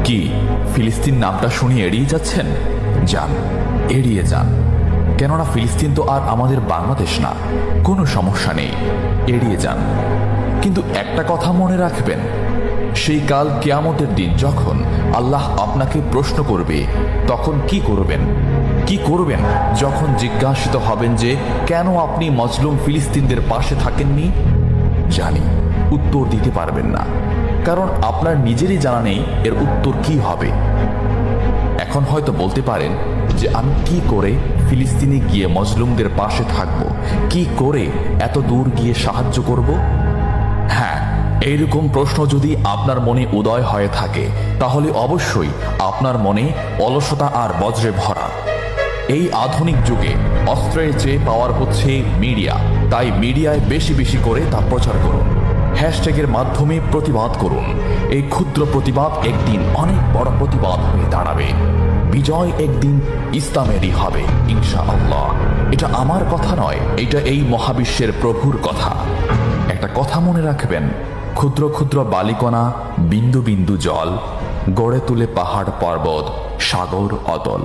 কি ফিলিস্তিন নামটা শুনিয়ে এড়িয়ে যাচ্ছেন? যান, এড়িয়ে যান। কেননা ফিলিস্তিন তো আর আমাদের বাংলাদেশ না। কোনো সমস্যা নেই, এড়িয়ে যান। কিন্তু একটা কথা মনে রাখবেন, সেই কাল কিয়ামতের দিন যখন আল্লাহ আপনাকে প্রশ্ন করবে, তখন কি করবেন? কি করবেন যখন জিজ্ঞাসিত হবেন যে কেন আপনি মজলুম ফিলিস্তিনদের পাশে থাকেননি? জানি উত্তর দিতে পারবেন না, কারণ আপনার নিজেরই জানা নেই এর উত্তর কি হবে। এখন হয়তো বলতে পারেন যে আমি কি করে ফিলিস্তিনে গিয়ে মজলুমদের পাশে থাকব, কি করে এত দূর গিয়ে সাহায্য করব? হ্যাঁ, এইরকম প্রশ্ন যদি আপনার মনে উদয় হয়ে থাকে, তাহলে অবশ্যই আপনার মনে অলসতা আর বজ্রে ভরা। এই আধুনিক যুগে অস্ত্রের চেয়ে পাওয়ার হচ্ছে মিডিয়া, তাই মিডিয়ায় বেশি বেশি করে তা প্রচার করুন। হ্যাশট্যাগের মাধ্যমে প্রতিবাদ করুন। এই ক্ষুদ্র প্রতিবাদ একদিন অনেক বড় প্রতিবাদ হয়ে দাঁড়াবে। বিজয় একদিন ইসলামেরই হবে ইনশাআল্লাহ। এটা আমার কথা নয়, এটা এই মহাবিশ্বের প্রভুর কথা। একটা কথা মনে রাখবেন, ক্ষুদ্র ক্ষুদ্র বালিকণা, বিন্দু বিন্দু জল গড়ে তুলে পাহাড় পর্বত, সাগর অতল।